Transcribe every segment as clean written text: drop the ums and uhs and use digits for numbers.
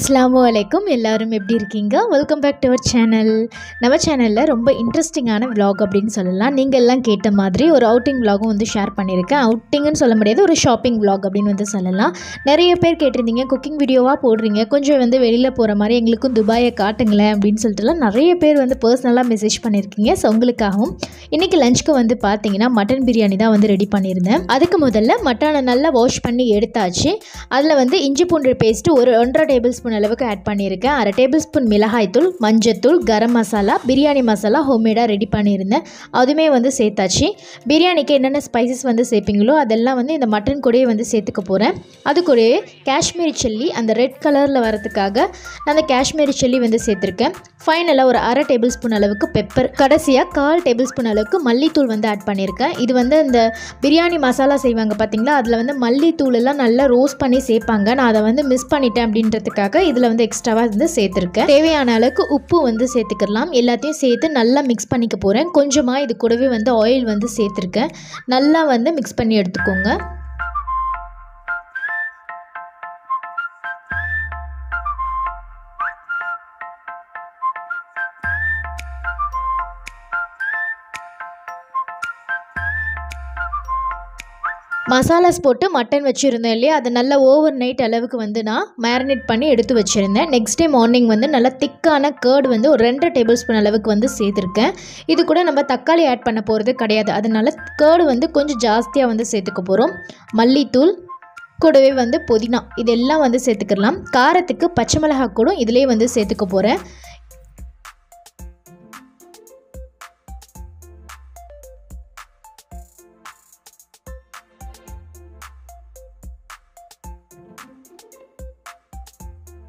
அஸ்ஸலாமுஅலைக்கும் எல்லாரும் எப்படி இருக்கீங்க? Welcome back to our channel. நம்ம சேனலில் ரொம்ப இன்ட்ரெஸ்டிங்கான vlog அப்படின்னு சொல்லலாம். நீங்கள் எல்லாம் கேட்ட மாதிரி ஒரு அவுட்டிங் vlogகும் வந்து ஷேர் பண்ணியிருக்கேன். அவுட்டிங்னு சொல்ல முடியாது, ஒரு ஷாப்பிங் vlog அப்படின்னு வந்து சொல்லலாம். நிறைய பேர் கேட்டிருந்தீங்க, குக்கிங் வீடியோவாக போடுறீங்க, கொஞ்சம் வந்து வெளியில் போகிற மாதிரி எங்களுக்கும் துபாயை காட்டுங்களேன் அப்படின்னு சொல்லிட்டுலாம் நிறைய பேர் வந்து பர்சனலாக மெசேஜ் பண்ணியிருக்கீங்க. ஸோ உங்களுக்காகவும் இன்றைக்கி லஞ்சுக்கு வந்து பார்த்தீங்கன்னா மட்டன் பிரியாணி தான் வந்து ரெடி பண்ணியிருந்தேன். அதுக்கு முதல்ல மட்டனை நல்லா வாஷ் பண்ணி எடுத்தாச்சு. அதில் வந்து இஞ்சி பூண்டு பேஸ்ட்டு ஒரு 1.5 டேபிள் ஸ்பூன் அளவுக்கு ஆட் பண்ணியிருக்கேன். 1/2 டேபிள் ஸ்பூன் மிளகாய்த்தூள், மஞ்சத்தூள், கரம் மசாலா, பிரியாணி மசாலா ஹோம்மேடாக ரெடி பண்ணியிருந்தேன். அதுவுமே வந்து சேர்த்தாச்சு. பிரியாணிக்கு என்னென்ன ஸ்பைசஸ் வந்து சேர்ப்பீங்களோ அதெல்லாம் வந்து இந்த மட்டன் கூடயே வந்து சேர்த்துக்க போகிறேன். அது கூடயே காஷ்மீரி சில்லி, அந்த ரெட் கலரில் வரதுக்காக நான் அந்த காஷ்மீரி சில்லி வந்து சேர்த்துருக்கேன். ஃபைனலாக ஒரு 1/2 டேபிள் ஸ்பூன் அளவுக்கு பெப்பர், கடைசியாக 1/4 டேபிள் ஸ்பூன் அளவுக்கு மல்லித்தூள் வந்து ஆட் பண்ணியிருக்கேன். இது வந்து இந்த பிரியாணி மசாலா செய்வாங்க பார்த்தீங்களா, அதில் வந்து மல்லித்தூள் எல்லாம் நல்லா ரோஸ்ட் பண்ணி சேர்ப்பாங்க. நான் அதை வந்து மிஸ் பண்ணிட்டேன் அப்படின்றதுக்காக இதில் வந்து எக்ஸ்ட்ராவாக வந்து சேர்த்துருக்கேன். தேவையான அளவுக்கு உப்பு வந்து சேர்த்துக்கலாம். எல்லாத்தையும் சேர்த்து நல்லா மிக்ஸ் பண்ணிக்க போகிறேன். கொஞ்சமாக இது கூடவே வந்து ஆயில் வந்து சேர்த்துருக்கேன். நல்லா வந்து மிக்ஸ் பண்ணி எடுத்துக்கோங்க. மசாலாஸ் போட்டு மட்டன் வச்சுருந்தேன் இல்லையா, அதை நல்லா ஓவர் நைட் அளவுக்கு வந்து நான் மேரினேட் பண்ணி எடுத்து வச்சுருந்தேன். நெக்ஸ்ட் டே மார்னிங் வந்து நல்லா திக்கான கர்ட் வந்து ஒரு 2 டேபிள் ஸ்பூன் அளவுக்கு வந்து சேர்த்துருக்கேன். இது கூட நம்ம தக்காளி ஆட் பண்ண போகிறது கிடையாது, அதனால கர்டு வந்து கொஞ்சம் ஜாஸ்தியாக வந்து சேர்த்துக்க போகிறோம். மல்லித்தூள் கூடவே வந்து புதினா இதெல்லாம் வந்து சேர்த்துக்கலாம். காரத்துக்கு பச்சை மிளகாய் கூட இதிலே வந்து சேர்த்துக்க போகிறேன்.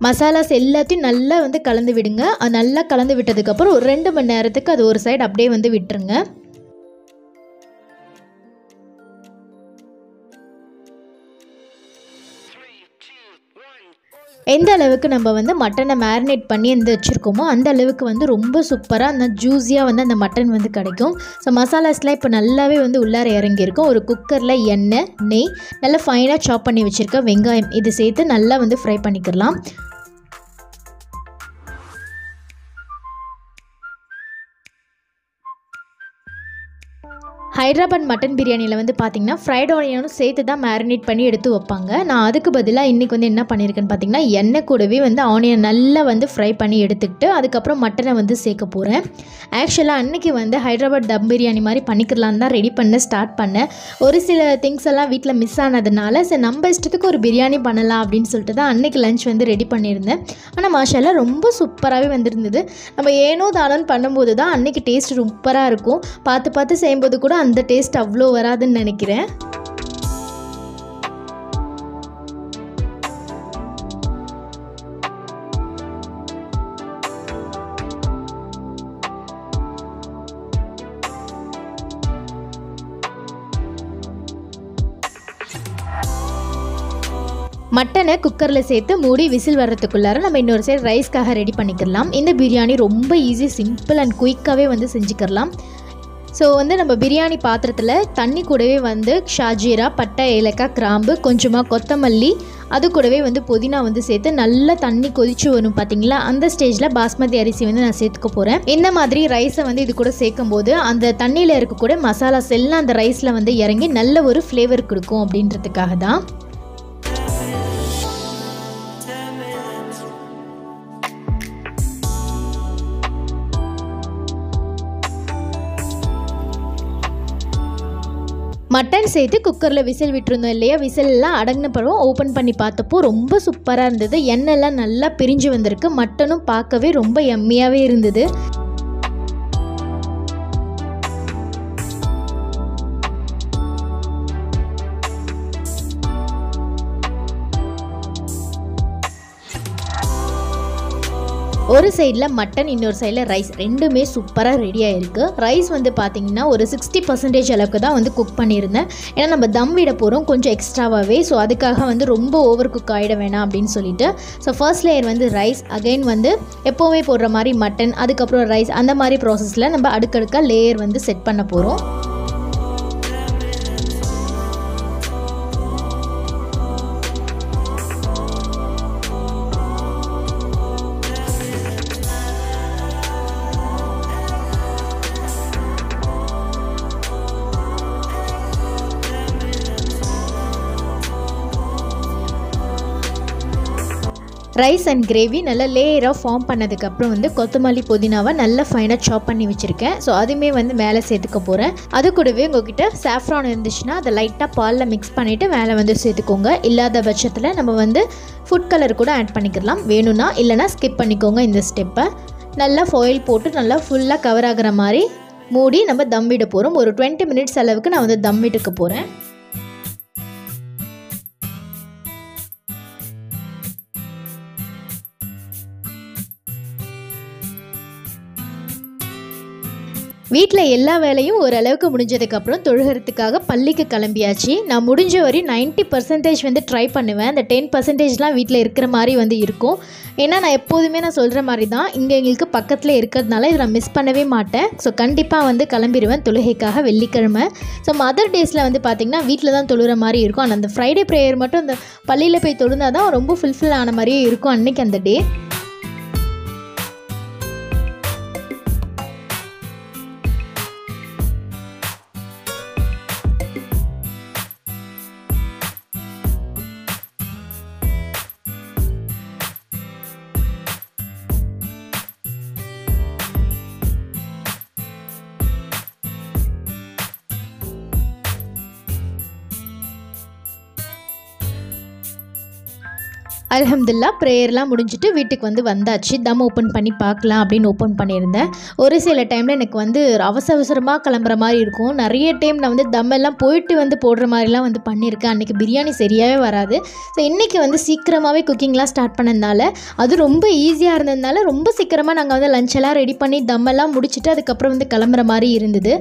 மசாலாஸ் எல்லாத்தையும் நல்லா வந்து கலந்து விடுங்க. அது நல்லா கலந்து விட்டதுக்கப்புறம் ஒரு 2 மணி நேரத்துக்கு அது ஒரு சைடு அப்படியே வந்து விட்டுருங்க. எந்த அளவுக்கு நம்ம வந்து மட்டனை மேரினேட் பண்ணி வச்சுருக்கோமோ அந்த அளவுக்கு வந்து ரொம்ப சூப்பராக அந்த ஜூஸியாக வந்து அந்த மட்டன் வந்து கிடைக்கும். ஸோ மசாலாஸ்லாம் இப்போ நல்லாவே வந்து உள்ளார இறங்கியிருக்கும். ஒரு குக்கரில் எண்ணெய், நெய், நல்லா ஃபைனாக சாப் பண்ணி வச்சுருக்க வெங்காயம் இது சேர்த்து நல்லா வந்து ஃப்ரை பண்ணிக்கலாம். ஹைதராபாத் மட்டன் பிரியாணியில் வந்து பார்த்திங்கன்னா ஃப்ரைட் ஆனியனும் சேர்த்து தான் மேரினேட் பண்ணி எடுத்து வைப்பாங்க. நான் அதுக்கு பதிலாக இன்றைக்கி வந்து என்ன பண்ணியிருக்கேன்னு பார்த்திங்கன்னா எண்ணெய் கூடவே வந்து ஆனியன் நல்லா வந்து ஃப்ரை பண்ணி எடுத்துக்கிட்டு அதுக்கப்புறம் மட்டனை வந்து சேர்க்க போகிறேன். ஆக்சுவலாக அன்றைக்கி வந்து ஹைதராபாத் தம் பிரியாணி மாதிரி பண்ணிக்கலான்னு தான் ரெடி பண்ண ஸ்டார்ட் பண்ணேன். ஒரு சில திங்ஸ் எல்லாம் வீட்டில் மிஸ் ஆனதுனால சரி நம்ம இஷ்டத்துக்கு ஒரு பிரியாணி பண்ணலாம் அப்படின்னு சொல்லிட்டு தான் அன்றைக்கி லஞ்ச் வந்து ரெடி பண்ணியிருந்தேன். ஆனால் மாஷாஅல்லாஹ் ரொம்ப சூப்பராகவே வந்திருந்தது. நம்ம ஏனோ தானோன்னு பண்ணும்போது தான் அன்றைக்கி டேஸ்ட் சூப்பராக இருக்கும். பார்த்து பார்த்து செய்யும்போது கூட அந்த டேஸ்ட் அவ்வளோ வராதுன்னு நினைக்கிறேன். மட்டனை குக்கரில் சேர்த்து மூடி விசில் வர்றதுக்குள்ளார நம்ம இன்னொரு சைடு ரைஸ்க்காக ரெடி பண்ணிக்கலாம். இந்த பிரியாணி ரொம்ப ஈஸி, சிம்பிள் அண்ட் குயிக்காகவே வந்து செஞ்சுக்கலாம். ஸோ வந்து நம்ம பிரியாணி பாத்திரத்தில் தண்ணி கூடவே வந்து ஷாஜீரா, பட்டை, ஏலக்காய், கிராம்பு, கொஞ்சமாக கொத்தமல்லி, அது கூடவே வந்து புதினா வந்து சேர்த்து நல்லா தண்ணி கொதிச்சு வரும் பார்த்தீங்களா, அந்த ஸ்டேஜில் பாஸ்மதி அரிசி வந்து நான் சேர்த்துக்க போகிறேன். இந்த மாதிரி ரைஸை வந்து இது கூட சேர்க்கும் போது அந்த தண்ணியில் இருக்கக்கூடிய மசாலாஸ் எல்லாம் அந்த ரைஸில் வந்து இறங்கி நல்ல ஒரு ஃப்ளேவர் கொடுக்கும் அப்படின்றதுக்காக தான். மட்டன் சேர்த்து குக்கரில் விசில் விட்டுருந்தோம் இல்லையா, விசில் எல்லாம் அடங்கின பிறகு ஓப்பன் பண்ணி பார்த்தப்போ ரொம்ப சூப்பராக இருந்தது. எண்ணெய்லாம் நல்லா பிரிஞ்சு வந்திருக்கு. மட்டனும் பார்க்கவே ரொம்ப யம்மியாகவே இருந்தது. ஒரு சைடில் மட்டன், இன்னொரு சைடில் ரைஸ், ரெண்டுமே சூப்பராக ரெடியாக இருக்குது. ரைஸ் வந்து பார்த்திங்கன்னா ஒரு 60% அளவுக்கு தான் வந்து குக் பண்ணியிருந்தேன். ஏன்னா நம்ம தம் விட போகிறோம் கொஞ்சம் எக்ஸ்ட்ராவாகவே. ஸோ அதுக்காக வந்து ரொம்ப ஓவர் குக் ஆகிட வேணாம் அப்படின்னு சொல்லிட்டு ஸோ ஃபர்ஸ்ட் லேயர் வந்து ரைஸ், அகைன் வந்து எப்போவுமே போடுற மாதிரி மட்டன், அதுக்கப்புறம் ரைஸ், அந்த மாதிரி ப்ராசஸில் நம்ம அடுக்கடுக்காக லேயர் வந்து செட் பண்ண போகிறோம். ரைஸ் அண்ட் கிரேவி நல்லா லேயராக ஃபார்ம் பண்ணதுக்கப்புறம் வந்து கொத்தமல்லி புதினாவை நல்லா ஃபைனாக சாப் பண்ணி வச்சுருக்கேன். ஸோ அதுவுமே வந்து மேலே சேர்த்துக்க போகிறேன். அது கூடவே உங்கள்கிட்ட சாஃப்ரான் இருந்துச்சுன்னா அதை லைட்டாக பாலில் மிக்ஸ் பண்ணிவிட்டு மேலே வந்து சேர்த்துக்கோங்க. இல்லாத பட்சத்தில் நம்ம வந்து ஃபுட் கலர் கூட ஆட் பண்ணிக்கலாம் வேணும்னா, இல்லைனா ஸ்கிப் பண்ணிக்கோங்க இந்த ஸ்டெப்பை. நல்லா ஃபாயில் போட்டு நல்லா ஃபுல்லாக கவர் ஆகிற மாதிரி மூடி நம்ம தம் விட போகிறோம். ஒரு 20 மினிட்ஸ் அளவுக்கு நான் வந்து தம் விட்டுக்க போகிறேன். வீட்டில் எல்லா வேலையும் ஓரளவுக்கு முடிஞ்சதுக்கப்புறம் தொழுகிறதுக்காக பள்ளிக்கு கிளம்பியாச்சு. நான் முடிஞ்ச வரையும் 90% வந்து ட்ரை பண்ணுவேன். அந்த 10%லாம் வீட்டில் இருக்கிற மாதிரி வந்து இருக்கும். ஏன்னா நான் எப்போதுமே நான் சொல்கிற மாதிரி தான், இங்கே எங்களுக்கு பக்கத்தில் இருக்கிறதுனால இதை நான் மிஸ் பண்ணவே மாட்டேன். ஸோ கண்டிப்பாக வந்து கிளம்பிடுவேன் தொழுகைக்காக வெள்ளிக்கிழமை. ஸோ மதர் டேஸில் வந்து பார்த்திங்கன்னா வீட்டில் தான் தொழுகிற மாதிரி இருக்கும். ஆனால் அந்த ஃப்ரைடே ப்ரேயர் மட்டும் அந்த பள்ளியில் போய் தொழுந்தா தான் ரொம்ப ஃபுல்ஃபில் ஆன மாதிரியே இருக்கும் அன்றைக்கி அந்த டே. அல்ஹம்துலில்லாஹ் ப்ரேயர்லாம் முடிஞ்சுட்டு வீட்டுக்கு வந்து வந்தாச்சு. தம் ஓப்பன் பண்ணி பார்க்கலாம் அப்படின்னு ஓப்பன் பண்ணியிருந்தேன். ஒரு சில டைமில் எனக்கு வந்து அவசரமாக கிளம்புற மாதிரி இருக்கும். நிறைய டைம் நான் வந்து தம் எல்லாம் போயிட்டு வந்து போடுற மாதிரிலாம் வந்து பண்ணியிருக்கேன். அன்றைக்கி பிரியாணி சரியாகவே வராது. ஸோ இன்றைக்கி வந்து சீக்கிரமாகவே குக்கிங்லாம் ஸ்டார்ட் பண்ணதுனால அது ரொம்ப ஈஸியாக இருந்ததுனால ரொம்ப சீக்கிரமாக நாங்கள் வந்து லஞ்செல்லாம் ரெடி பண்ணி தம்மெல்லாம் முடிச்சுட்டு அதுக்கப்புறம் வந்து கிளம்புற மாதிரி இருந்தது.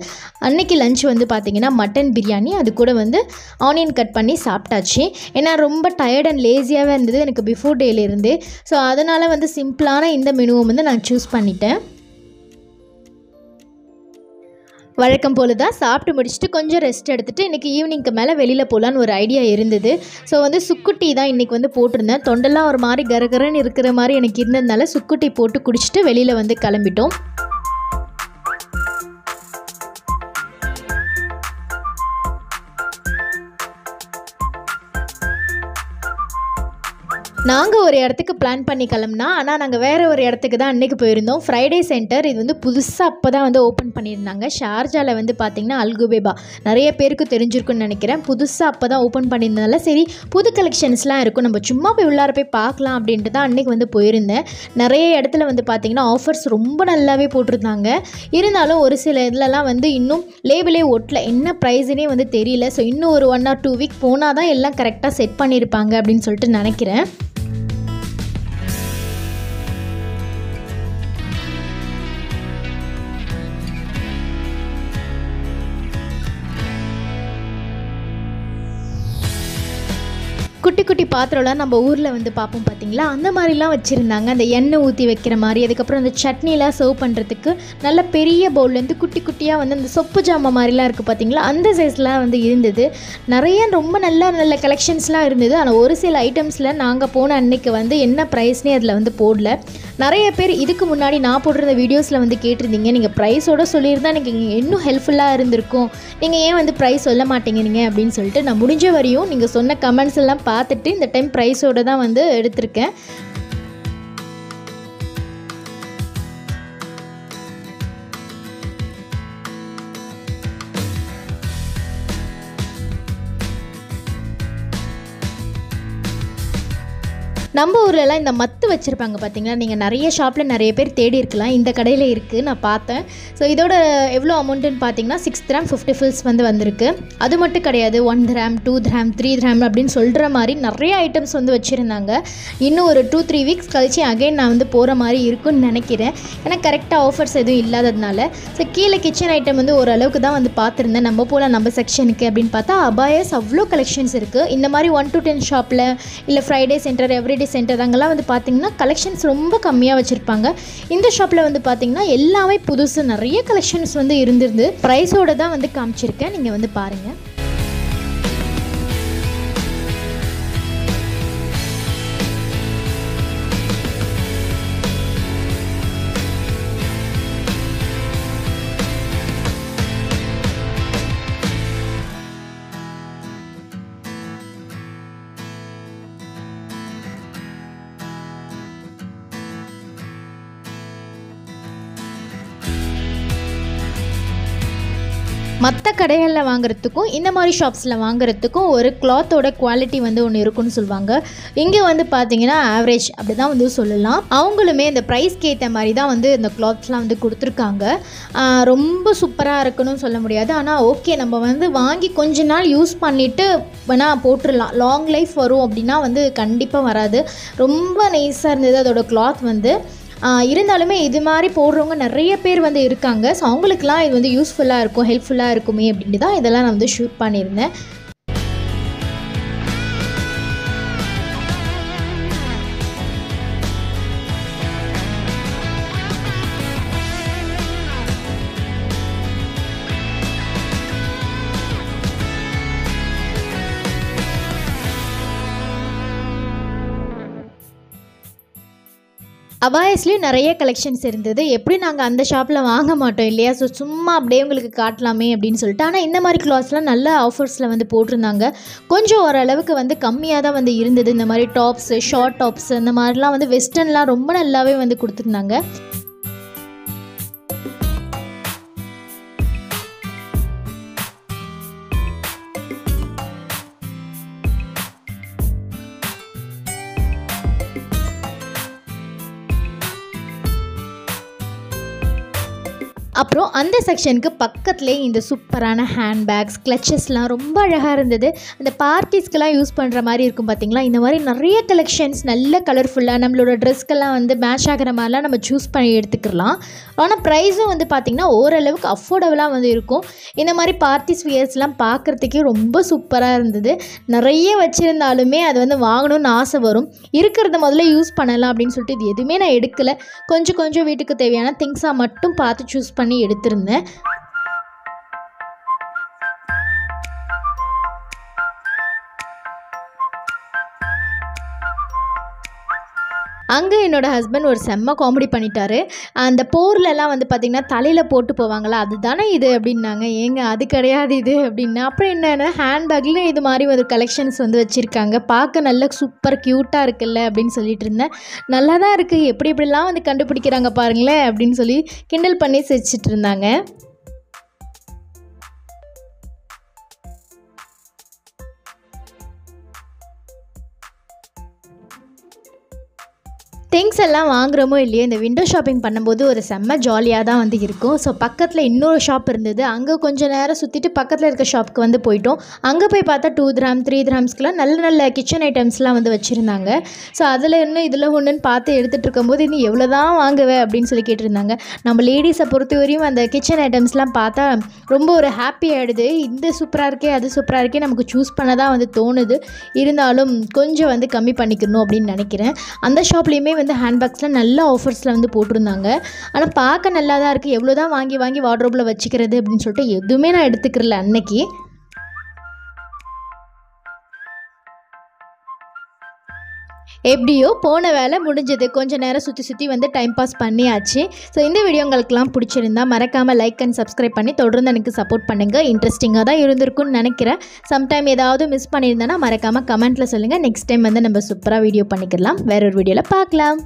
அன்றைக்கி லஞ்ச் வந்து பார்த்திங்கன்னா மட்டன் பிரியாணி, அது கூட வந்து ஆனியன் கட் பண்ணி சாப்பிட்டாச்சு. ஏன்னா ரொம்ப டயர்ட் அண்ட் லேசியாகவே இருந்தது எனக்கு பிஃபோர் டேலேருந்து. ஸோ அதனால் வந்து சிம்பிளான இந்த மெனுவை வந்து நான் சூஸ் பண்ணிட்டேன். வழக்கம் போல் தான் சாப்பிட்டு முடிச்சுட்டு கொஞ்சம் ரெஸ்ட் எடுத்துகிட்டு இன்றைக்கி ஈவினிங்க்கு மேலே வெளியில் போகலான்னு ஒரு ஐடியா இருந்தது. ஸோ வந்து சுக்குட்டி தான் இன்றைக்கி வந்து போட்டிருந்தேன். தொண்டெல்லாம் ஒரு மாதிரி கரகரன்னு இருக்கிற மாதிரி எனக்கு இருந்ததுனால சுக்குட்டி போட்டு குடிச்சிட்டு வெளியில் வந்து கிளம்பிட்டோம். நாங்கள் ஒரு இடத்துக்கு பிளான் பண்ணி கிளம்புனா, ஆனால் நாங்கள் வேறு ஒரு இடத்துக்கு தான் அன்றைக்கி போயிருந்தோம். ஃப்ரைடே சென்டர் இது வந்து புதுசாக அப்போ தான் வந்து ஓப்பன் பண்ணியிருந்தாங்க. ஷார்ஜாவில் வந்து பார்த்திங்கன்னா அல்குபேபா நிறைய பேருக்கு தெரிஞ்சிருக்குன்னு நினைக்கிறேன். புதுசாக அப்போ தான் ஓப்பன் பண்ணியிருந்தனால சரி புது கலெக்ஷன்ஸ்லாம் இருக்கும், நம்ம சும்மா போய் உள்ளார போய் பார்க்கலாம் அப்படின்ட்டு தான் அன்றைக்கி வந்து போயிருந்தேன். நிறைய இடத்துல வந்து பார்த்திங்கன்னா ஆஃபர்ஸ் ரொம்ப நல்லாவே போட்டிருந்தாங்க. இருந்தாலும் ஒரு சில இதுலலாம் வந்து இன்னும் லேபிளே ஒட்டல, என்ன ப்ரைஸுனே வந்து தெரியல. ஸோ இன்னும் ஒரு 1 or 2 வீக் போனால் தான் எல்லாம் கரெக்டாக செட் பண்ணியிருப்பாங்க அப்படின்னு சொல்லிட்டு நினைக்கிறேன். குட்டி குட்டி பாத்திரம்லாம் நம்ம ஊரில் வந்து பார்ப்போம் பார்த்திங்களா, அந்த மாதிரிலாம் வச்சுருந்தாங்க. அந்த எண்ணெய் ஊற்றி வைக்கிற மாதிரி, அதுக்கப்புறம் அந்த சட்னிலாம் சர்வ் பண்ணுறதுக்கு நல்ல பெரிய பவுல்லேருந்து குட்டி குட்டியாக வந்து அந்த சொப்பு ஜாமான் மாதிரிலாம் இருக்குது பார்த்திங்களா, அந்த சைஸ்லாம் வந்து இருந்தது. நிறைய ரொம்ப நல்ல கலெக்ஷன்ஸ்லாம் இருந்தது. ஆனால் ஒரு சில ஐட்டம்ஸில் நாங்கள் போன அன்றைக்கி வந்து என்ன ப்ரைஸ்னே அதில் வந்து போடல. நிறைய பேர் இதுக்கு முன்னாடி நான் போடுற வீடியோஸில் வந்து கேட்டிருந்தீங்க, நீங்கள் ப்ரைஸோடு சொல்லியிருந்தால் எனக்கு இன்னும் ஹெல்ப்ஃபுல்லாக இருந்திருக்கும், நீங்கள் ஏன் வந்து ப்ரைஸ் சொல்ல மாட்டேங்கிறீங்க அப்படின்னு சொல்லிட்டு நான் முடிஞ்ச வரையும் நீங்கள் சொன்ன கமெண்ட்ஸ் எல்லாம் பார்த்துட்டு இந்த டைம் ப்ரைஸோடு தான் வந்து எடுத்திருக்கேன். நம்ம ஊர்லலாம் இந்த மத்து வச்சுருப்பாங்க பார்த்தீங்களா, நீங்கள் நிறைய ஷாப்பில் நிறைய பேர் தேடி இருக்கலாம். இந்த கடையில் இருக்குது, நான் பார்த்தேன். ஸோ இதோட எவ்வளோ அமௌண்ட்டுன்னு பார்த்தீங்கன்னா 6 dirham 50 fils வந்து வந்திருக்கு. அது மட்டும் கிடையாது, 1 dirham 2 dirham 3 dirham அப்படின்னு சொல்கிற மாதிரி நிறைய ஐட்டம்ஸ் வந்து வச்சுருந்தாங்க. இன்னும் ஒரு 2-3 வீக்ஸ் கழிச்சு அகைன் நான் வந்து போகிற மாதிரி இருக்குன்னு நினைக்கிறேன். ஏன்னா கரெக்டாக ஆஃபர்ஸ் எதுவும் இல்லாததுனால. ஸோ கீழே கிச்சன் ஐட்டம் வந்து ஓரளவுக்கு தான் வந்து பார்த்துருந்தேன். நம்ம போகலாம் நம்ம செக்ஷனுக்கு அப்படின்னு பார்த்தா அபாயஸ் அவ்வளோ கலெக்ஷன்ஸ் இருக்குது. இந்த மாதிரி 1 to 10 ஷாப்பில் இல்லை ஃப்ரைடே சென்டர் எவ்ரிடே சென்டர் அங்கெல்லாம் வந்து பார்த்திங்கன்னா கலெக்ஷன்ஸ் ரொம்ப கம்மியாக வச்சுருப்பாங்க. இந்த ஷாப்பில் வந்து பார்த்திங்கன்னா எல்லாமே புதுசு, நிறைய கலெக்ஷன்ஸ் வந்து இருந்திருந்து. ப்ரைஸோடு தான் வந்து காமிச்சிருக்கேன், நீங்கள் வந்து பாருங்கள். மற்ற கடைகளில் வாங்குறதுக்கும் இந்த மாதிரி ஷாப்ஸில் வாங்குறதுக்கும் ஒரு கிளாத்தோட குவாலிட்டி வந்து ஒன்று இருக்குன்னு சொல்லுவாங்க. இங்கே வந்து பார்த்தீங்கன்னா ஆவரேஜ் அப்படி தான் வந்து சொல்லலாம். அவங்களுமே இந்த ப்ரைஸ்க்கு ஏற்ற மாதிரி தான் வந்து இந்த கிளாத்ஸ்லாம் வந்து கொடுத்துருக்காங்க. ரொம்ப சூப்பராக இருக்குன்னு சொல்ல முடியாது. ஆனால் ஓகே, நம்ம வந்து வாங்கி கொஞ்ச நாள் யூஸ் பண்ணிவிட்டு வேணால் போட்டுடலாம். லாங் லைஃப் வரும் அப்படின்னா வந்து கண்டிப்பாக வராது. ரொம்ப நைஸாக இருந்தது அதோட கிளாத் வந்து. இருந்தாலுமே இது மாதிரி போடுறவங்க நிறைய பேர் வந்து இருக்காங்க. ஸோ அவங்களுக்குலாம் இது வந்து யூஸ்ஃபுல்லாக இருக்கும், ஹெல்ப்ஃபுல்லாக இருக்குமே அப்படின்ட்டு தான் இதெல்லாம் நான் வந்து ஷூட் பண்ணியிருந்தேன். அபாயஸ்லேயும் நிறைய கலெக்ஷன்ஸ் இருந்தது. எப்படி நாங்கள் அந்த ஷாப்பில் வாங்க மாட்டோம் இல்லையா? ஸோ சும்மா அப்படியே உங்களுக்கு காட்டலாமே அப்படின்னு சொல்லிட்டு. ஆனால் இந்த மாதிரி கிளாத்ஸ்லாம் நல்ல ஆஃபர்ஸில் வந்து போட்டிருந்தாங்க. கொஞ்சம் ஓரளவுக்கு வந்து கம்மியாக தான் வந்து இருந்தது. இந்த மாதிரி டாப்ஸு, ஷார்ட் டாப்ஸு இந்த மாதிரிலாம் வந்து வெஸ்டர்ன்லாம் ரொம்ப நல்லாவே வந்து கொடுத்துருந்தாங்க. அப்புறம் அந்த செக்ஷனுக்கு பக்கத்துலேயே இந்த சூப்பரான ஹேண்ட்பேக்ஸ், கிளச்சஸ்லாம் ரொம்ப அழகாக இருந்தது. அந்த பார்ட்டிஸ்க்கெலாம் யூஸ் பண்ணுற மாதிரி இருக்கும் பார்த்திங்களா? இந்த மாதிரி நிறைய கலெக்ஷன்ஸ் நல்ல கலர்ஃபுல்லாக நம்மளோட ட்ரெஸ்க்கெல்லாம் வந்து மேட்ச் ஆகிற மாதிரிலாம் நம்ம சூஸ் பண்ணி எடுத்துக்கலாம். ஆனால் ப்ரைஸும் வந்து பார்த்திங்கன்னா ஓரளவுக்கு அஃபோர்டபுளாக வந்து இருக்கும். இந்த மாதிரி பார்ட்டிஸ் வியர்ஸ்லாம் பார்க்குறதுக்கே ரொம்ப சூப்பராக இருந்தது. நிறைய வச்சுருந்தாலுமே அது வந்து வாங்கணும்னு ஆசை வரும். இருக்கிறத முதல்ல யூஸ் பண்ணலாம் அப்படின்னு சொல்லிட்டு இது எதுவுமே நான் எடுக்கலை. கொஞ்சம் வீட்டுக்கு தேவையான திங்ஸாக மட்டும் பார்த்து சூஸ் பண்ணி எடுத்திருந்தேன். அங்கே என்னோடய ஹஸ்பண்ட் ஒரு செம்ம காமெடி பண்ணிட்டாரு. அந்த போர்லெலாம் வந்து பார்த்திங்கன்னா தலையில் போட்டு போவாங்களா, அதுதானே இது அப்படின்னாங்க. ஏங்க அது கிடையாது இது அப்படின்னா. அப்புறம் என்னென்னா ஹேண்ட்பேக்கில் இது மாதிரி ஒரு கலெக்ஷன்ஸ் வந்து வச்சுருக்காங்க. பார்க்க நல்ல சூப்பர் க்யூட்டாக இருக்குல்ல அப்படின்னு சொல்லிட்டு இருந்தேன். நல்லா தான் இருக்குது, எப்படிலாம் வந்து கண்டுபிடிக்கிறாங்க பாருங்களேன் அப்படின்னு சொல்லி கிண்டல் பண்ணி சிரிச்சிட்டு இருந்தாங்க. திங்ஸ் எல்லாம் வாங்குகிறோமோ இல்லையோ, இந்த விண்டோ ஷாப்பிங் பண்ணும்போது ஒரு செம்ம ஜாலியாக தான் வந்து இருக்கும். ஸோ பக்கத்தில் இன்னொரு ஷாப் இருந்தது. அங்கே கொஞ்சம் நேரம் சுற்றிட்டு பக்கத்தில் இருக்க ஷாப்புக்கு வந்து போயிட்டோம். அங்கே போய் பார்த்தா 2 dirham 3 dirhamஸ்க்குலாம் நல்ல கிச்சன் ஐட்டம்ஸ்லாம் வந்து வச்சுருந்தாங்க. ஸோ அதில் இன்னும் இதில் ஒன்றுன்னு பார்த்து எடுத்துகிட்டு இருக்கும்போது இன்னும் எவ்வளோ தான் வாங்குவேன் அப்படின்னு சொல்லி கேட்டிருந்தாங்க. நம்ம லேடிஸை பொறுத்த வரையும் அந்த கிச்சன் ஐட்டம்ஸ்லாம் பார்த்தா ரொம்ப ஒரு ஹாப்பி ஆகிடுது. இந்த சூப்பராக இருக்கே, அது சூப்பராக இருக்கே, நமக்கு சூஸ் பண்ண தான் வந்து தோணுது. இருந்தாலும் கொஞ்சம் வந்து கம்மி பண்ணிக்கணும் அப்படின்னு நினைக்கிறேன். அந்த ஷாப்லேயுமே வந்து ஹேண்ட்பேக்ஸ்லாம் நல்ல ஆஃபர்ஸில் வந்து போட்டிருந்தாங்க. ஆனால் பார்க்க நல்லா தான் இருக்குது. எவ்வளோ தான் வாங்கி வார்ட்ரோப்பில் வச்சுக்கிறது அப்படின்னு சொல்லிட்டு எதுவுமே நான் எடுத்துக்கிறல அன்னைக்கு. எப்படியோ போன வேலை முடிஞ்சது. கொஞ்சம் நேரம் சுற்றி வந்து டைம் பாஸ் பண்ணியாச்சு. ஸோ இந்த வீடியோ உங்களுக்குலாம் பிடிச்சிருந்தா மறக்காமல் லைக் அண்ட் சப்ஸ்கிரைப் பண்ணி தொடர்ந்து எனக்கு சப்போர்ட் பண்ணுங்கள். இன்ட்ரெஸ்டிங்காக தான் இருந்திருக்குன்னு நினைக்கிறேன். சம்டைம் ஏதாவது மிஸ் பண்ணியிருந்தேன்னா மறக்காமல் கமெண்ட்டில் சொல்லுங்கள். நெக்ஸ்ட் டைம் வந்து நம்ம சூப்பராக வீடியோ பண்ணிக்கலாம். வேற ஒரு வீடியோவில் பார்க்கலாம்.